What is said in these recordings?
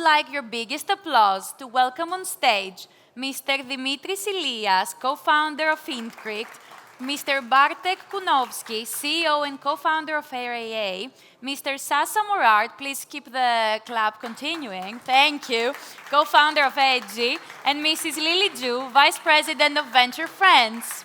like your biggest applause to welcome on stage Mr. Dimitrios Ilias, co-founder of Intryc, Mr. Bartek Kunovsky, CEO and co-founder of RAA, Mr. Sacha Morard, please keep the clap continuing, thank you, co-founder of Edgee, and Mrs. Lily Ju, Vice President of Venture Friends.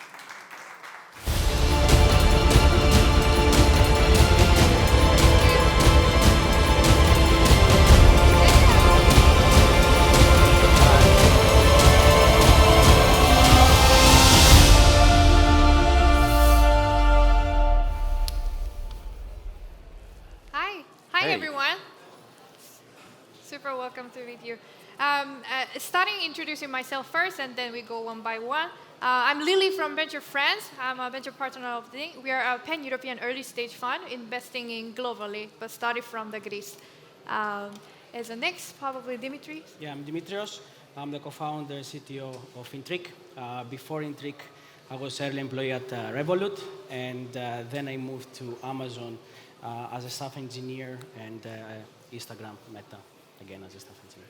Hi everyone. Super welcome to meet you. Starting introducing myself first, and then we go one by one. I'm Lily from Venture Friends. I'm a venture partner of the. We are a pan-European early-stage fund investing in globally, but started from the Greece. As the next, probably Dimitri. Yeah, I'm Dimitrios. I'm the co-founder, CTO of Intryc. Before Intryc, I was early employee at Revolut, and then I moved to Amazon as a staff engineer, and Instagram, Meta, again as a staff engineer.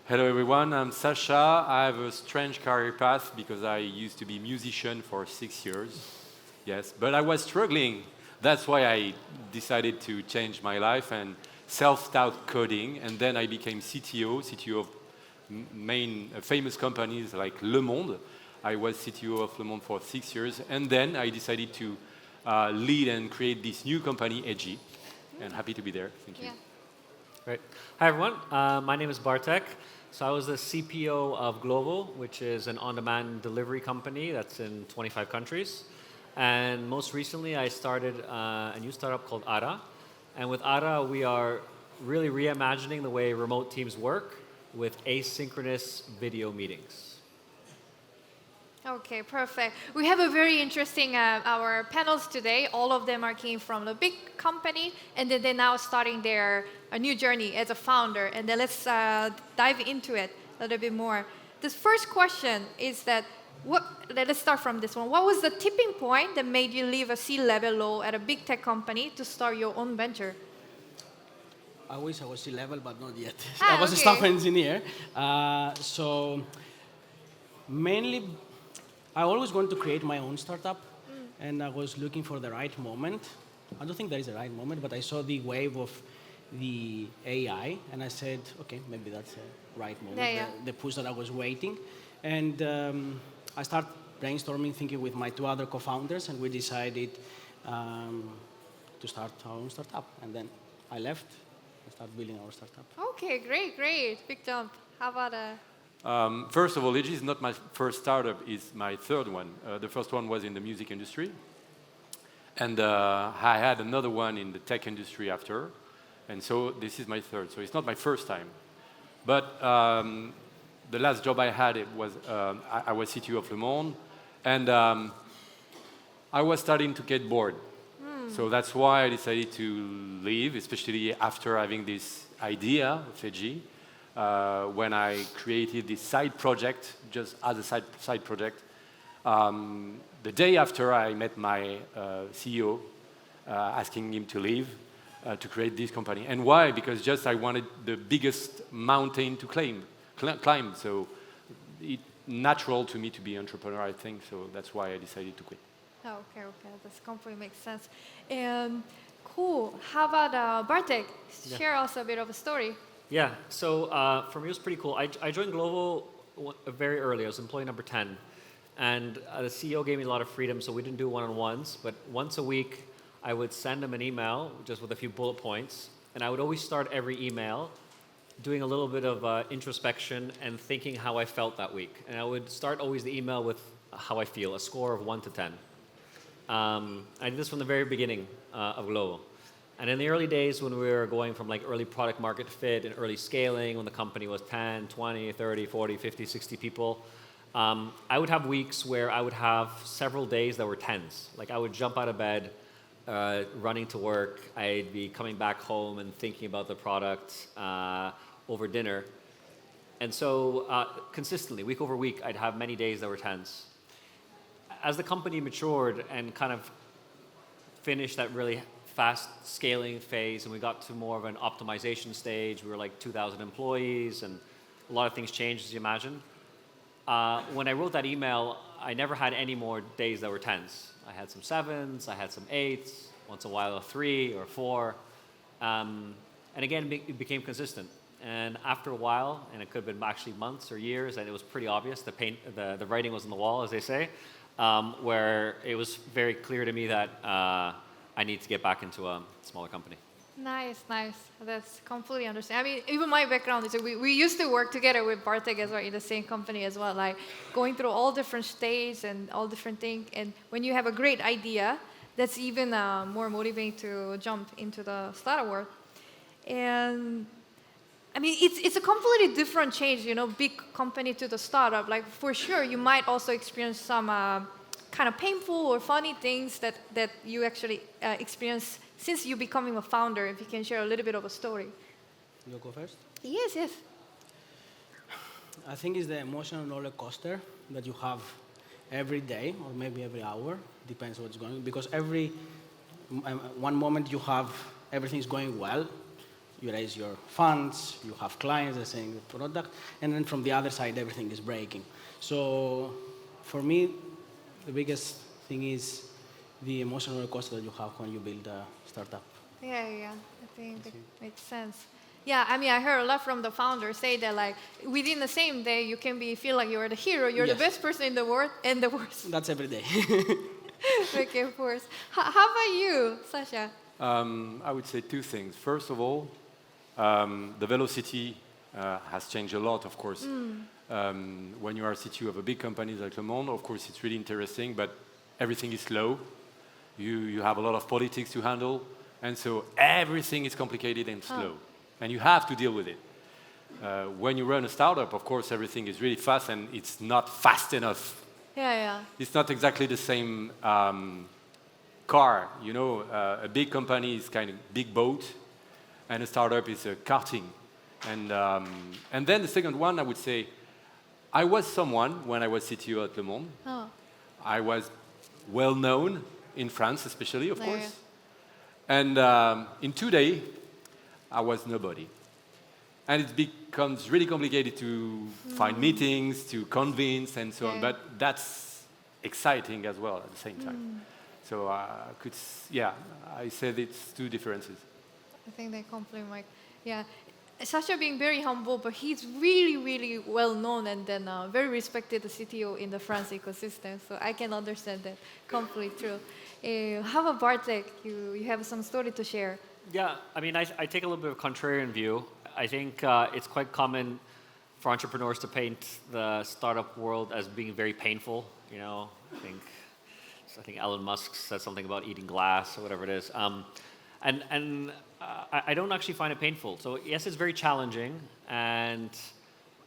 Hello everyone, I'm Sacha. I have a strange career path because I used to be a musician for 6 years. Yes, but I was struggling. That's why I decided to change my life and self-taught coding, and then I became CTO of famous companies like Le Monde. I was CTO of Le Monde for 6 years, and then I decided to lead and create this new company, Edgee, and happy to be there. Thank you. Yeah. Great. Hi, everyone. My name is Bartek. So I was the CPO of Glovo, which is an on-demand delivery company that's in 25 countries. And most recently, I started a new startup called Ara. And with Ara, we are really reimagining the way remote teams work with asynchronous video meetings. Okay, perfect. We have a very interesting our panels today. All of them came from the big company, and then they're now starting their new journey as a founder. And then let's dive into it a little bit more. This first question is that let's start from this one. What was the tipping point that made you leave a C-level role at a big tech company to start your own venture? I wish I was C-level, but not yet. Ah, I was a okay. staff engineer. So mainly, I always wanted to create my own startup, and I was looking for the right moment. I don't think there is a right moment, but I saw the wave of the AI, and I said, okay, maybe that's the right moment, Yeah. the push that I was waiting. And I started brainstorming, thinking with my two other co-founders, and we decided to start our own startup. And then I left and started building our startup. Okay, great. Big jump. How about First of all, Edgee is not my first startup, it's my third one. The first one was in the music industry. And I had another one in the tech industry after. And so this is my third. So it's not my first time. But the last job I had, I was CTO of Le Monde. And I was starting to get bored. So that's why I decided to leave, especially after having this idea of Edgee. When I created this side project, just as a side project. The day after I met my CEO, asking him to leave to create this company. And why? Because just I wanted the biggest mountain to climb. So it's natural to me to be an entrepreneur, I think. So that's why I decided to quit. Okay. That completely makes sense. Cool. How about Bartek? Share us a bit of a story. Yeah, so for me, it was pretty cool. I joined Glovo very early. I was employee number 10. And the CEO gave me a lot of freedom, so we didn't do one-on-ones. But once a week, I would send him an email just with a few bullet points. And I would always start every email doing a little bit of introspection and thinking how I felt that week. And I would start always the email with how I feel, a score of 1 to 10. I did this from the very beginning of Glovo. And in the early days when we were going from like early product market fit and early scaling, when the company was 10, 20, 30, 40, 50, 60 people, I would have weeks where I would have several days that were tens. Like I would jump out of bed, running to work. I'd be coming back home and thinking about the product over dinner. And so consistently, week over week, I'd have many days that were tens. As the company matured and kind of finished that really fast scaling phase, and we got to more of an optimization stage. We were like 2,000 employees, and a lot of things changed, as you imagine. When I wrote that email, I never had any more days that were 10s. I had some 7s, I had some 8s, once in a while a 3 or 4. And again, it became consistent. And after a while, and it could have been actually months or years, and it was pretty obvious, the writing was on the wall, as they say, where it was very clear to me that I need to get back into a smaller company. Nice, nice. That's completely understand. I mean, even my background is we used to work together with Bartek as well in the same company as well, like going through all different stages and all different things. And when you have a great idea, that's even more motivating to jump into the startup world. And I mean, it's a completely different change, you know, big company to the startup. Like for sure, you might also experience some kind of painful or funny things that you actually experience since you becoming a founder. If you can share a little bit of a story. You go first? Yes, yes. I think it's the emotional roller coaster that you have every day or maybe every hour, depends what's going on. Because one moment you have everything's going well, you raise your funds, you have clients that are saying the product, and then from the other side everything is breaking. So for me, the biggest thing is the emotional roller coaster that you have when you build a startup. Yeah, I think that makes sense. Yeah, I mean, I heard a lot from the founders say that like within the same day you can feel like you're the hero, you're the best person in the world, and the worst. That's every day. Okay, of course. How about you, Sacha? I would say two things. First of all, the velocity has changed a lot, of course. When you are CTO of a big company like Le Monde, of course, it's really interesting, but everything is slow. You have a lot of politics to handle, and so everything is complicated and slow, and you have to deal with it. When you run a startup, of course, everything is really fast, and it's not fast enough. Yeah. It's not exactly the same car. You know, a big company is kind of big boat, and a startup is karting. And then the second one, I would say, I was someone when I was CTO at Le Monde. I was well known in France, especially, of course. And in 2 days, I was nobody. And it becomes really complicated to find meetings, to convince, and so on. But that's exciting as well at the same time. So I said it's two differences. I think they complement Mike. Yeah. Sacha being very humble, but he's really, really well known and then very respected CTO in the France ecosystem. So I can understand that completely true. How about Bartek? You have some story to share. Yeah, I mean, I take a little bit of a contrarian view. I think it's quite common for entrepreneurs to paint the startup world as being very painful. You know, I think Elon Musk said something about eating glass or whatever it is. I don't actually find it painful. So yes, it's very challenging, and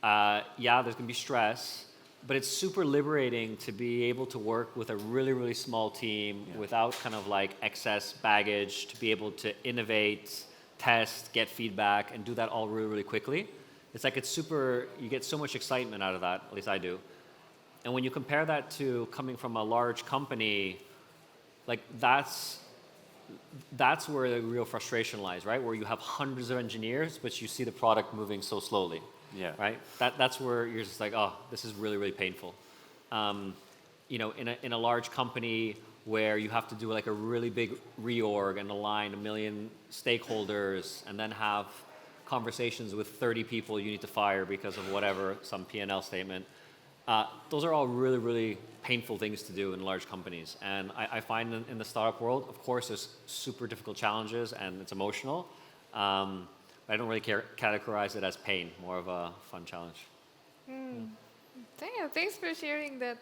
there's going to be stress, but it's super liberating to be able to work with a really, really small team without kind of like excess baggage, to be able to innovate, test, get feedback, and do that all really, really quickly. It's like you get so much excitement out of that, at least I do. And when you compare that to coming from a large company, like that's where the real frustration lies, right? Where you have hundreds of engineers, but you see the product moving so slowly. Yeah. Right? That's where you're just like, oh, this is really, really painful. You know, in a large company where you have to do like a really big reorg and align 1 million stakeholders and then have conversations with 30 people you need to fire because of whatever, some P&L statement. Those are all really, really painful things to do in large companies. And I find in the startup world, of course, there's super difficult challenges and it's emotional. I don't really categorize it as pain, more of a fun challenge. Thanks for sharing that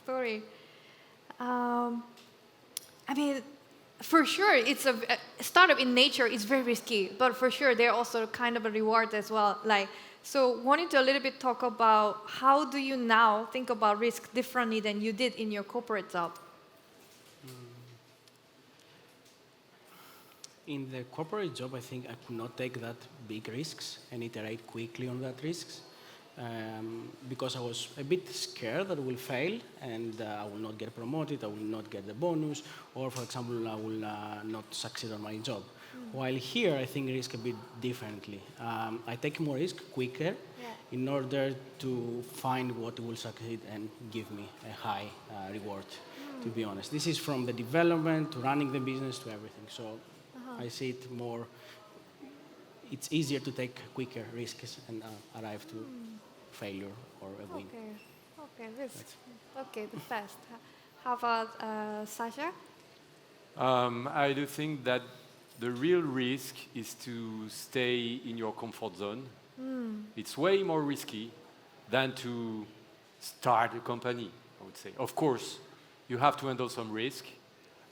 story. I mean, for sure, it's a startup in nature is very risky, but for sure, they're also kind of a reward as well. Like, so wanted to a little bit talk about how do you now think about risk differently than you did in your corporate job? In the corporate job, I think I could not take that big risks and iterate quickly on that risks. because I was a bit scared that I will fail and I will not get promoted, I will not get the bonus, or for example, I will not succeed on my job. While here, I think risk a bit differently. I take more risk quicker in order to find what will succeed and give me a high reward, to be honest. This is from the development to running the business to everything. So I see it more, it's easier to take quicker risks and arrive to failure or a win. Okay, the best. How about Sacha? I do think that the real risk is to stay in your comfort zone. It's way more risky than to start a company, I would say. Of course, you have to handle some risk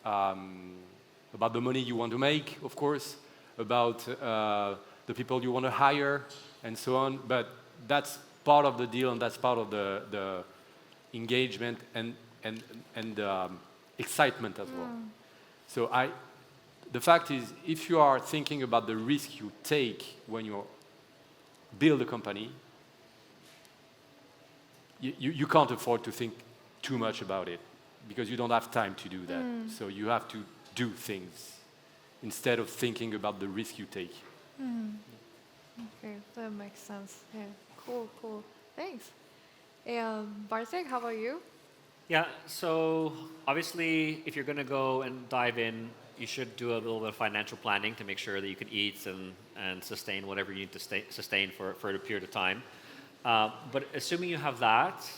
about the money you want to make, of course, about the people you want to hire, and so on. But that's part of the deal, and that's part of the engagement and excitement as well. So the fact is, if you are thinking about the risk you take when you build a company, you can't afford to think too much about it because you don't have time to do that. So you have to do things instead of thinking about the risk you take. Okay, that makes sense. Yeah, cool. Thanks. Bartek, how about you? Yeah, so obviously, if you're going to go and dive in, you should do a little bit of financial planning to make sure that you can eat and sustain whatever you need to sustain for a period of time. But assuming you have that,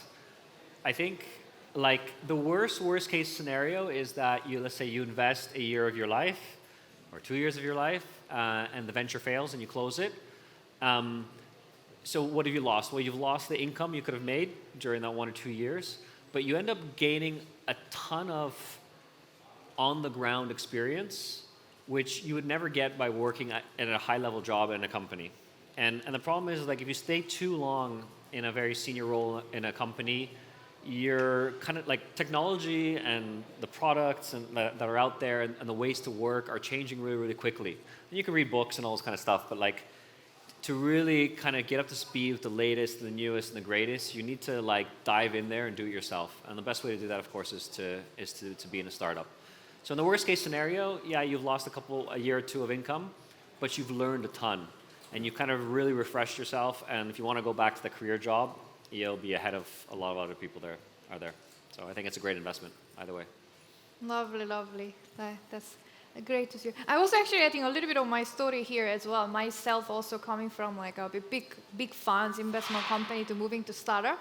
I think like the worst case scenario is that let's say you invest a year of your life or 2 years of your life and the venture fails and you close it. So what have you lost? Well, you've lost the income you could have made during that 1 or 2 years, but you end up gaining a ton of on-the-ground experience, which you would never get by working at a high-level job in a company. And the problem is, like, if you stay too long in a very senior role in a company, you're kind of like technology and the products that are out there and the ways to work are changing really, really quickly. And you can read books and all this kind of stuff, but like to really kind of get up to speed with the latest, the newest, and the greatest, you need to like dive in there and do it yourself. And the best way to do that, of course, is to be in a startup. So in the worst case scenario, yeah, you've lost a year or two of income, but you've learned a ton. And you've kind of really refreshed yourself. And if you want to go back to the career job, you'll be ahead of a lot of other people there. So I think it's a great investment, either way. Lovely. That's great to see. I was actually adding a little bit of my story here as well. Myself also coming from like a big funds investment company to moving to startup.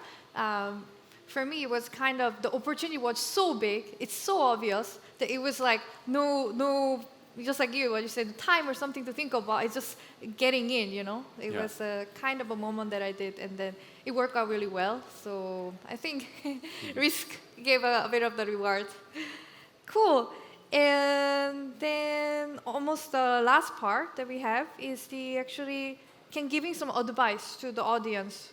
For me, it was kind of, the opportunity was so big, it's so obvious that it was like no, just like you, what you said, time or something to think about. It's just getting in, you know. It was a kind of a moment that I did, and then it worked out really well. So I think risk gave a bit of the reward. Cool. And then almost the last part that we have is giving some advice to the audience,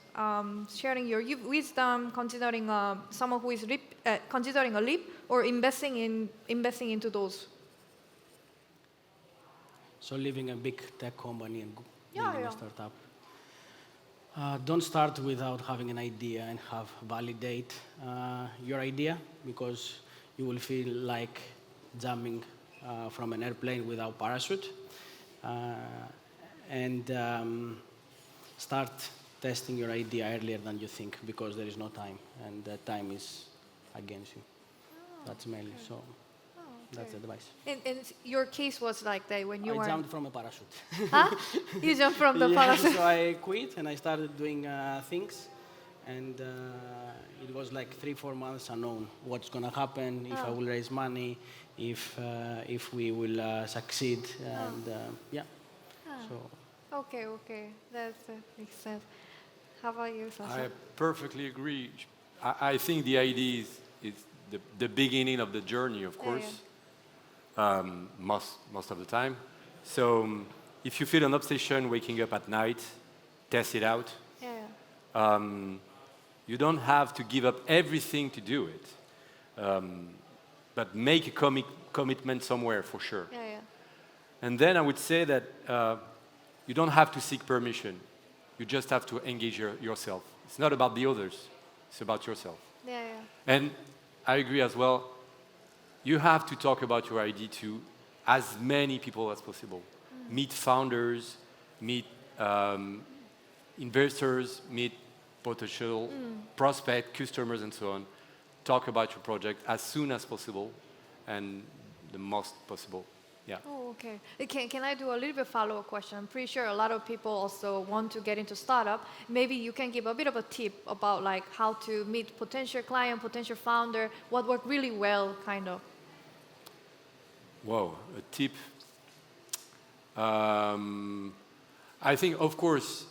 sharing your wisdom, considering someone who is considering a leap or investing into those. So leaving a big tech company and building a startup. Don't start without having an idea and validate your idea, because you will feel like jumping from an airplane without parachute. And start testing your idea earlier than you think, because there is no time, and the time is against you. That's mainly so. That's the advice. And your case was like that when you I jumped from a parachute. Huh? You jumped from the parachute? So I quit and I started doing things, and it was like 3-4 months unknown what's going to happen, if I will raise money, if we will succeed, and yeah. So. Okay, that makes sense. How about you, Sacha? I perfectly agree. I think the idea is the beginning of the journey, of course. Most of the time. So if you feel an obsession waking up at night, test it out. You don't have to give up everything to do it, but make a commitment somewhere for sure. And then I would say that you don't have to seek permission. You just have to engage yourself. It's not about the others. It's about yourself. Yeah, yeah. And I agree as well. You have to talk about your idea to as many people as possible. Meet founders, meet investors, meet potential prospect, customers, and so on. Talk about your project as soon as possible and the most possible. Yeah. Oh, okay. Can I do a little bit follow-up question? I'm pretty sure a lot of people also want to get into startup. Maybe you can give a bit of a tip about like how to meet potential client, potential founder, what worked really well, kind of. Wow, a tip. I think, of course,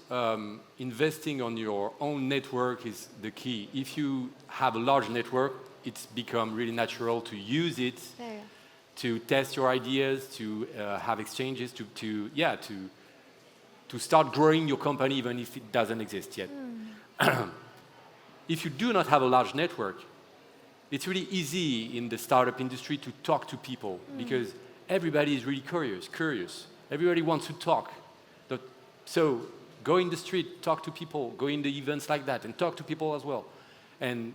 investing on your own network is the key. If you have a large network, it's become really natural to use it, to test your ideas, to have exchanges, to start growing your company even if it doesn't exist yet. If you do not have a large network, it's really easy in the startup industry to talk to people because everybody is really curious. Everybody wants to talk. So go in the street, talk to people, go in the events like that and talk to people as well. And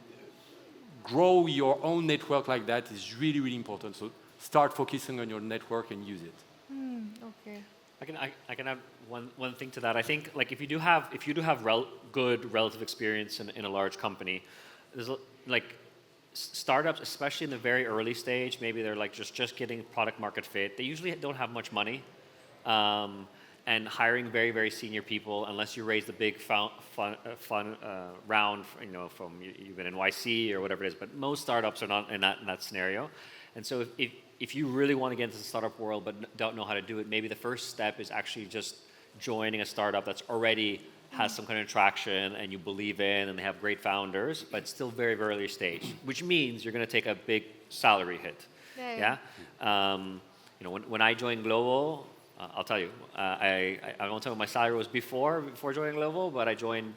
grow your own network like that is really, really important. So start focusing on your network and use it. Okay. I can add one thing to that. I think like if you do have good relative experience in a large company, there's like startups, especially in the very early stage, maybe they're like just getting product market fit. They usually don't have much money, and hiring very, very senior people, unless you raise the big fun round, from you've been in YC or whatever it is. But most startups are not in that scenario, and so if you really want to get into the startup world but don't know how to do it, maybe the first step is actually just joining a startup that's already has some kind of traction and you believe in and they have great founders, but still very, very early stage, which means you're going to take a big salary hit. When I joined Global, I'll tell you, I won't tell you what my salary was before joining Global, but I joined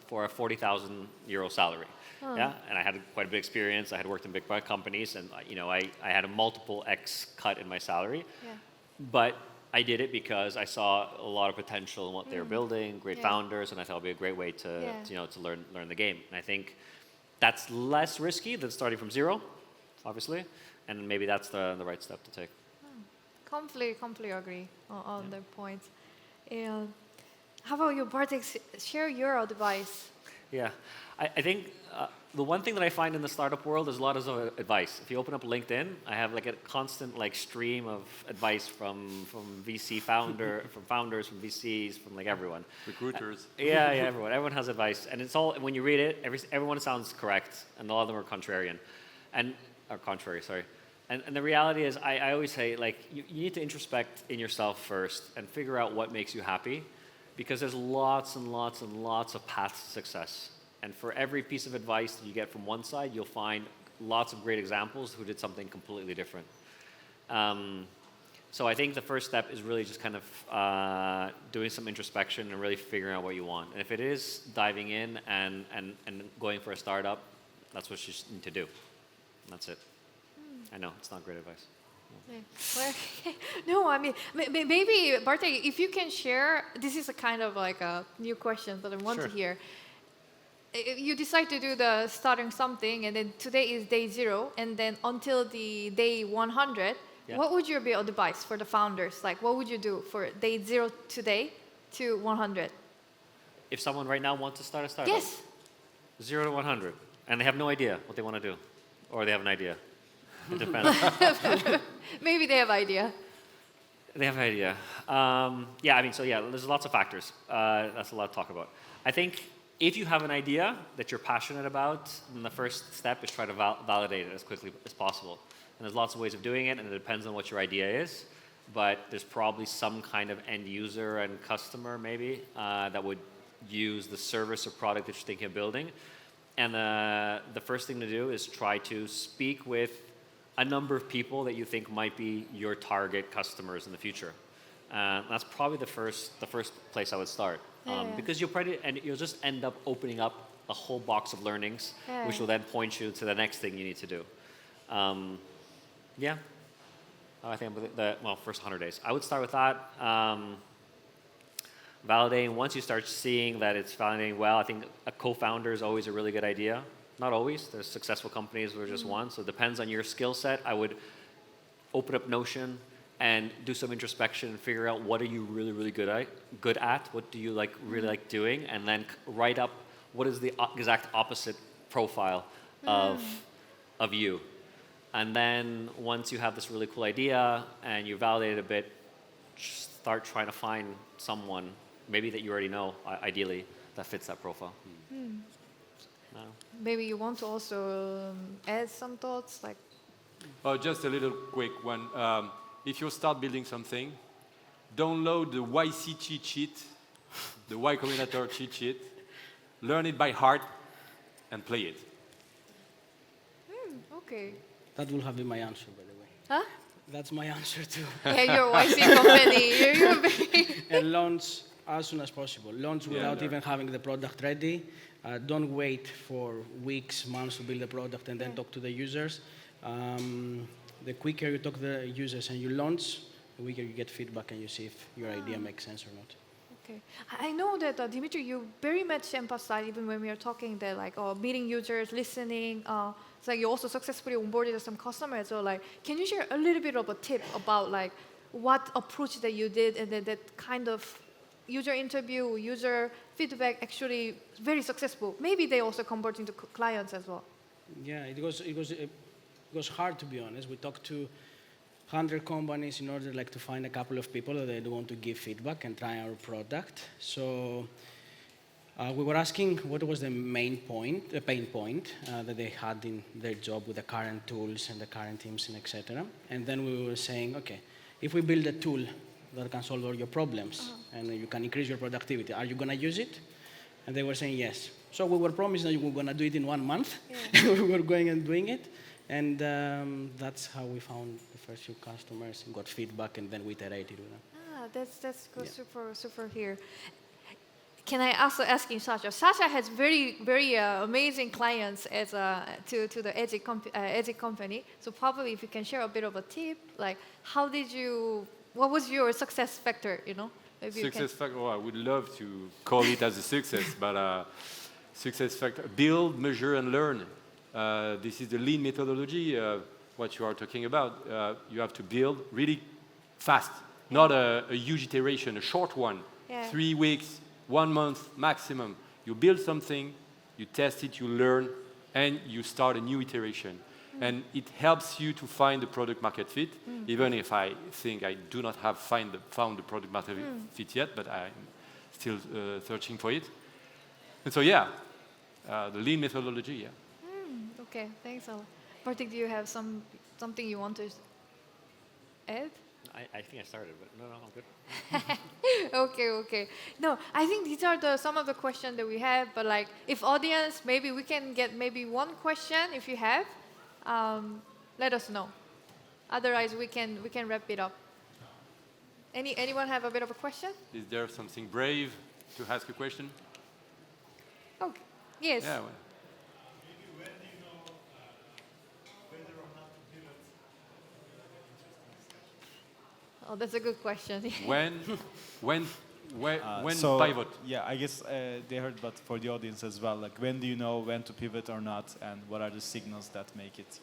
for a 40,000 euro salary. Yeah, and I had quite a big experience. I had worked in big companies, and I had a multiple X cut in my salary. But I did it because I saw a lot of potential in what they were building, great founders, and I thought it'd be a great way to to learn the game. And I think that's less risky than starting from zero, obviously, and maybe that's the right step to take. Completely agree on the points. How about you, Bartek? Share your advice. Yeah, I think the one thing that I find in the startup world is a lot of advice. If you open up LinkedIn, I have like a constant stream of advice from VC from founders, from VCs, from like everyone. Recruiters. Everyone. Everyone has advice, and it's all when you read it, everyone sounds correct, and a lot of them are contrarian, contrary. Sorry. And the reality is, I always say, you need to introspect in yourself first and figure out what makes you happy, because there's lots and lots and lots of paths to success. And for every piece of advice that you get from one side, you'll find lots of great examples who did something completely different. So I think the first step is really just kind of doing some introspection and really figuring out what you want. And if it is diving in and going for a startup, that's what you need to do. And that's it. I know, it's not great advice. No, I mean, maybe, Bartek, if you can share, this is a kind of like a new question that I want to hear. You decide to do the starting something, and then today is day 0, and then until the day 100, what would your be advice for the founders? Like, what would you do for day 0 today to 100? If someone right now wants to start a startup? Yes. 0 to 100, and they have no idea what they want to do, or they have an idea. It depends. Maybe they have idea. They have an idea. There's lots of factors. That's a lot to talk about. I think if you have an idea that you're passionate about, then the first step is try to validate it as quickly as possible. And there's lots of ways of doing it, and it depends on what your idea is. But there's probably some kind of end user and customer, maybe, that would use the service or product that you're thinking of building. And the first thing to do is try to speak with a number of people that you think might be your target customers in the future. That's probably the first place I would start, because you'll just end up opening up a whole box of learnings, which will then point you to the next thing you need to do. I think first 100 days. I would start with that. validating. Once you start seeing that it's validating well, I think a co-founder is always a really good idea. Not always. There's successful companies where just one. So it depends on your skill set. I would open up Notion and do some introspection and figure out what are you really, really good at. What do you really like doing? And then write up what is the exact opposite profile of you. And then once you have this really cool idea and you validate it a bit, start trying to find someone, maybe that you already know, ideally, that fits that profile. Maybe you want to also add some thoughts, like. Oh, just a little quick one. If you start building something, download the YC cheat sheet, the Y Combinator cheat sheet, learn it by heart, and play it. Okay. That will have been my answer, by the way. Huh? That's my answer too. Yeah, you're YC company. You're very. And launch as soon as possible. Launch without even having the product ready. Don't wait for weeks, months to build the product and then talk to the users. The quicker you talk to the users and you launch, the quicker you get feedback and you see if your idea makes sense or not. Okay. I know that, Dimitri, you very much emphasize, even when we are talking, that meeting users, listening. So you also successfully onboarded some customers. So can you share a little bit of a tip about what approach that you did and then that kind of user interview, user feedback actually very successful? Maybe they also convert into clients as well. Yeah, it was hard, to be honest. We talked to 100 companies in order to find a couple of people that they want to give feedback and try our product. So we were asking what was the pain point that they had in their job with the current tools and the current teams and etc. And then we were saying, okay, if we build a tool that can solve all your problems and you can increase your productivity, are you going to use it? And they were saying yes. So we were promised that we were going to do it in 1 month. Yeah. We were going and doing it. And that's how we found the first few customers and got feedback, and then we iterated with them. That's good. Yeah. Super here. Can I also ask you, Sacha? Sacha has very, very amazing clients as to the Edgee company. So probably if you can share a bit of a tip, what was your success factor? Maybe success factor. Oh, I would love to call it as a success, but success factor: build, measure, and learn. This is the lean methodology. What you are talking about. You have to build really fast, not a huge iteration, a short one. Yeah. 3 weeks. 1 month maximum. You build something, you test it, you learn, and you start a new iteration. And it helps you to find the product market fit, even if I think I do not have found the product market fit yet, but I'm still searching for it. And so, the lean methodology, yeah. Okay, thanks a lot. Bartek, do you have something you want to add? I think I started, but no, I'm good. Okay. No, I think these are some of the questions that we have. But if audience, maybe we can get maybe one question if you have. Let us know. Otherwise, we can wrap it up. Anyone have a bit of a question? Is there something brave to ask a question? Okay. Yes. Yeah. Well. Oh, that's a good question. When pivot? Yeah, I guess they heard, but for the audience as well, when do you know when to pivot or not, and what are the signals that make it,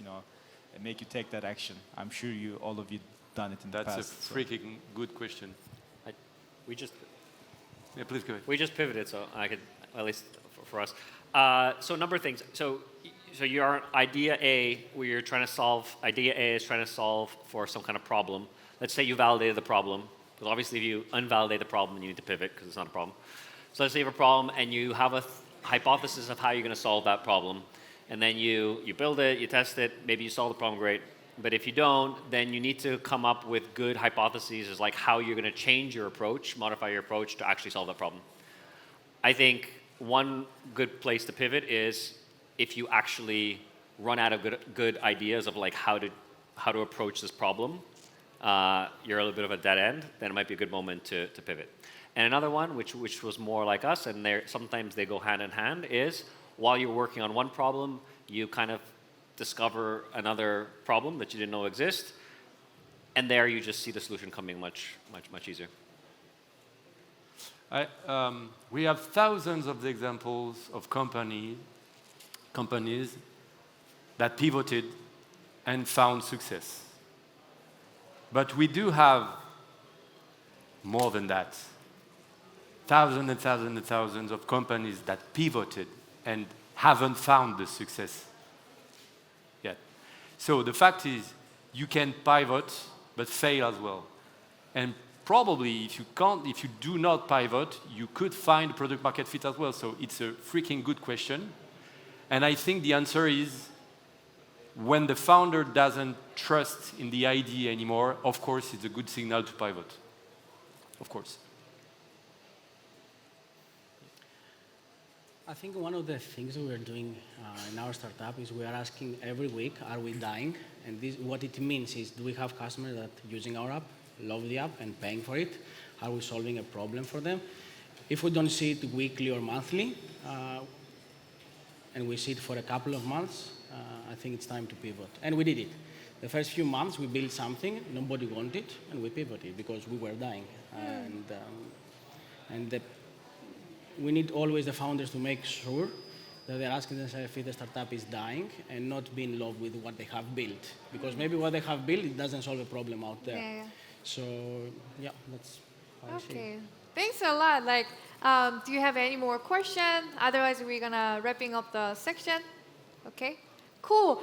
make you take that action? I'm sure all of you done it in the past. That's a freaking good question. Yeah, please go ahead. We just pivoted, so I could, at least for us. So a number of things. So your idea A, where you're trying to solve, idea A is trying to solve for some kind of problem. Let's say you validated the problem, because obviously if you unvalidate the problem, you need to pivot because it's not a problem. So let's say you have a problem and you have a hypothesis of how you're going to solve that problem. And then you build it, you test it, maybe you solve the problem, great. But if you don't, then you need to come up with good hypotheses as how you're going to change your approach, modify your approach to actually solve that problem. I think one good place to pivot is if you actually run out of good ideas of how to approach this problem. You're a little bit of a dead end, then it might be a good moment to pivot. And another one, which was more like us, and sometimes they go hand in hand, is while you're working on one problem, you kind of discover another problem that you didn't know exists, and there you just see the solution coming much easier. We have thousands of examples of companies that pivoted and found success. But we do have more than that. Thousands and thousands and thousands of companies that pivoted and haven't found the success yet. So the fact is, you can pivot, but fail as well. And probably if you do not pivot, you could find product market fit as well. So it's a freaking good question. And I think the answer is, when the founder doesn't trust in the idea anymore, of course, it's a good signal to pivot. Of course. I think one of the things that we're doing in our startup is we are asking every week, are we dying? And what it means is, do we have customers that are using our app, love the app, and paying for it? Are we solving a problem for them? If we don't see it weekly or monthly, and we see it for a couple of months, I think it's time to pivot. And we did it. The first few months, we built something, nobody wanted, and we pivoted because we were dying. We need always the founders to make sure that they're asking themselves if the startup is dying and not be in love with what they have built. Because maybe what they have built, it doesn't solve a problem out there. Yeah. So, yeah, that's how I see it. Okay. Thanks a lot. Do you have any more questions? Otherwise, we're gonna wrapping up the section. Okay. Cool.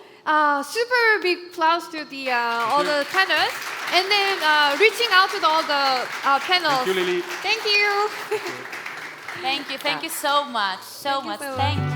Super big applause to all the panelists, and then reaching out to all the panels. Thank you, Lily. Thank you. Thank you so much. Thank you. Thank you.